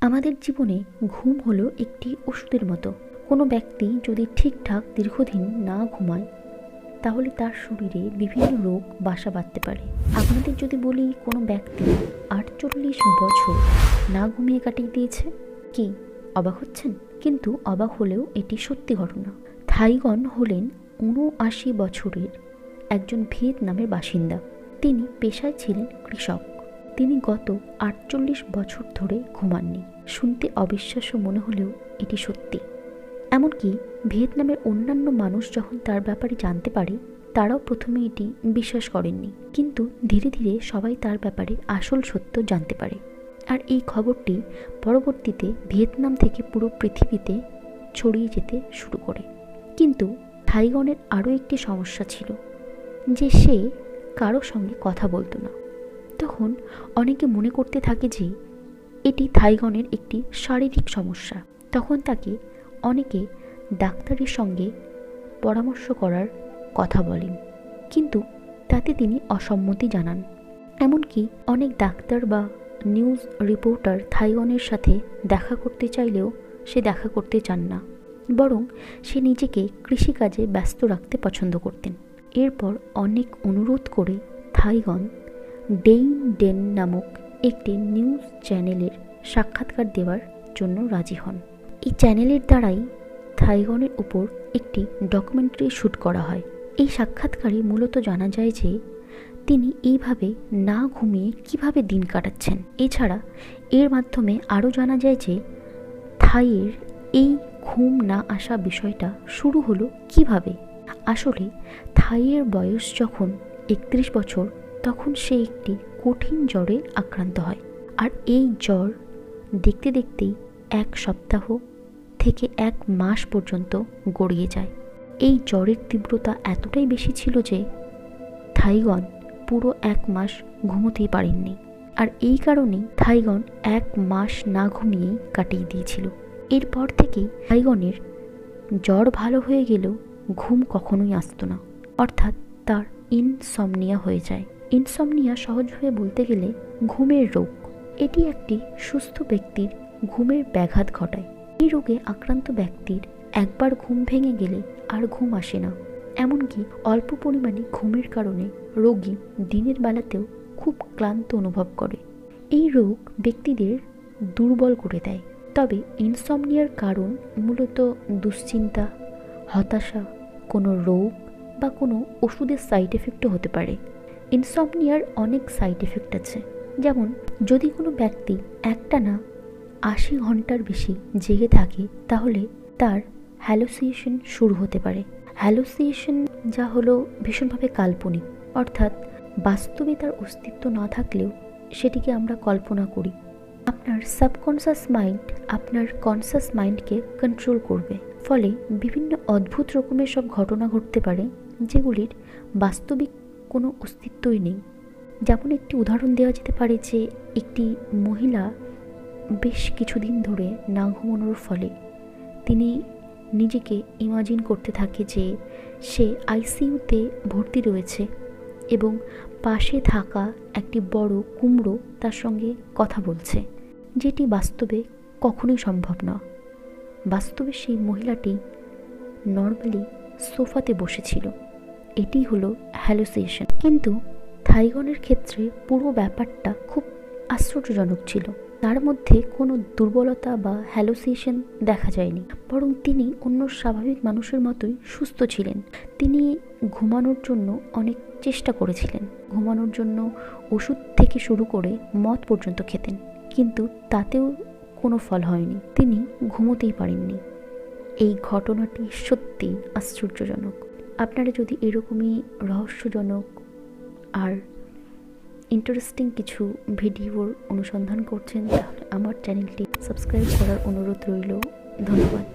আমাদের জীবনে ঘুম হলো একটি ওষুধের মতো। কোনো ব্যক্তি যদি ঠিকঠাক দীর্ঘদিন না ঘুমায় তাহলে তার শরীরে বিভিন্ন রোগ বাসা বাঁধতে পারে। আপনাদের যদি বলি কোনো ব্যক্তি 48 বছর না ঘুমিয়ে কাটিয়ে দিয়েছে, কি অবাক হচ্ছেন? কিন্তু অবাক হলেও এটি সত্যি ঘটনা। থাইগন হলেন 79 বছরের একজন ভিয়েতনামের বাসিন্দা। তিনি পেশায় ছিলেন কৃষক। তিনি গত 48 বছর ধরে ঘুমাননি। শুনতে অবিশ্বাস্য মনে হলেও এটি সত্যি। এমনকি ভিয়েতনামের অন্যান্য মানুষ যখন তার ব্যাপারে জানতে পারে তারাও প্রথমে এটি বিশ্বাস করেননি, কিন্তু ধীরে ধীরে সবাই তার ব্যাপারে আসল সত্য জানতে পারে। আর এই খবরটি পরবর্তীতে ভিয়েতনাম থেকে পুরো পৃথিবীতে ছড়িয়ে যেতে শুরু করে। কিন্তু থাইগনের আরও একটি সমস্যা ছিল যে সে কারো সঙ্গে কথা বলতো না। তখন অনেকে মনে করতে থাকে যে এটি থাইগনের একটি শারীরিক সমস্যা। তখন তাকে অনেকে ডাক্তারের সঙ্গে পরামর্শ করার কথা বলেন, কিন্তু তাতে তিনি অসম্মতি জানান। এমনকি অনেক ডাক্তার বা নিউজ রিপোর্টার থাইগনের সাথে দেখা করতে চাইলেও সে দেখা করতে চান না, বরং সে নিজেকে কৃষিকাজে ব্যস্ত রাখতে পছন্দ করতেন। এরপর অনেক অনুরোধ করে থাইগন ডেইন ডেন নামক একটি নিউজ চ্যানেলের সাক্ষাৎকার দেওয়ার জন্য রাজি হন। এই চ্যানেলের দ্বারাই থাইগনের উপর একটি ডকুমেন্টারি শ্যুট করা হয়। এই সাক্ষাৎকারে মূলত জানা যায় যে তিনি এইভাবে না ঘুমিয়ে কিভাবে দিন কাটাচ্ছেন। এছাড়া এর মাধ্যমে আরও জানা যায় যে থাইয়ের এই ঘুম না আসা বিষয়টা শুরু হলো কিভাবে। আসলে থাইয়ের বয়স যখন 31 বছর তখন সে একটি কঠিন জ্বরে আক্রান্ত হয়। আর এই জ্বর দেখতে দেখতেই 1 সপ্তাহ থেকে 1 মাস পর্যন্ত গড়িয়ে যায়। এই জ্বরের তীব্রতা এতটাই বেশি ছিল যে থাইগন পুরো 1 মাস ঘুমোতেই পারেননি। আর এই কারণেই থাইগন 1 মাস না ঘুমিয়েই কাটিয়ে দিয়েছিল। এরপর থেকেই থাইগনের জ্বর ভালো হয়ে গেলেও ঘুম কখনোই আসতো না, অর্থাৎ তার ইনসমনিয়া হয়ে যায়। ইনসমনিয়া সহজভাবে বলতে গেলে ঘুমের রোগ। এটি একটি সুস্থ ব্যক্তির ঘুমের ব্যাঘাত ঘটায়। এই রোগে আক্রান্ত ব্যক্তির একবার ঘুম ভেঙে গেলে আর ঘুম আসে না। এমনকি অল্প পরিমাণে ঘুমের কারণে রোগী দিনের বেলাতেও খুব ক্লান্ত অনুভব করে। এই রোগ ব্যক্তিদের দুর্বল করে দেয়। তবে ইনসমনিয়ার কারণ মূলত দুশ্চিন্তা, হতাশা, কোনো রোগ বা কোনো ওষুধের সাইড এফেক্টও হতে পারে। ইনসমনিয়ার অনেক সাইড এফেক্ট আছে, যেমন যদি কোনো ব্যক্তি একটানা 80 ঘন্টার বেশি জেগে থাকে তাহলে তার হ্যালোসিনেশন শুরু হতে পারে। হ্যালোসিনেশন যা হলো ভীষণভাবে কাল্পনিক, অর্থাৎ বাস্তবে তার অস্তিত্ব না থাকলেও সেটিকে আমরা কল্পনা করি। আপনার সাবকনশাস মাইন্ড আপনার কনশাস মাইন্ডকে কন্ট্রোল করবে, ফলে বিভিন্ন অদ্ভুত রকমের সব ঘটনা ঘটতে পারে যেগুলির বাস্তবিক কোনো অস্তিত্বই নেই। যেমন একটি উদাহরণ দেওয়া যেতে পারে যে একটি মহিলা বেশ কিছুদিন ধরে না ঘুমানোর ফলে তিনি নিজেকে ইমাজিন করতে থাকে যে সে আইসিইউতে ভর্তি রয়েছে এবং পাশে থাকা একটি বড় কুমড়ো তার সঙ্গে কথা বলছে, যেটি বাস্তবে কখনোই সম্ভব না। বাস্তবে সেই মহিলাটি নর্মালি সোফাতে বসেছিল। এটি হলো হ্যালোসিনেশন। কিন্তু থাইগনের ক্ষেত্রে পুরো ব্যাপারটা খুব আশ্চর্যজনক ছিল। তার মধ্যে কোনো দুর্বলতা বা হ্যালোসিনেশন দেখা যায়নি, বরং তিনি অন্য স্বাভাবিক মানুষের মতোই সুস্থ ছিলেন। তিনি ঘুমানোর জন্য অনেক চেষ্টা করেছিলেন, ঘুমানোর জন্য ওষুধ থেকে শুরু করে মদ পর্যন্ত খেতেন, কিন্তু তাতেও কোনো ফল হয়নি। তিনি ঘুমোতেই পারেননি। এই ঘটনাটি সত্যি আশ্চর্যজনক। আপনারা যদি এরকমই রহস্যজনক আর ইন্টারেস্টিং কিছু ভিডিওর অনুসন্ধান করছেন তাহলে আমার চ্যানেলটি সাবস্ক্রাইব করার অনুরোধ রইল। ধন্যবাদ।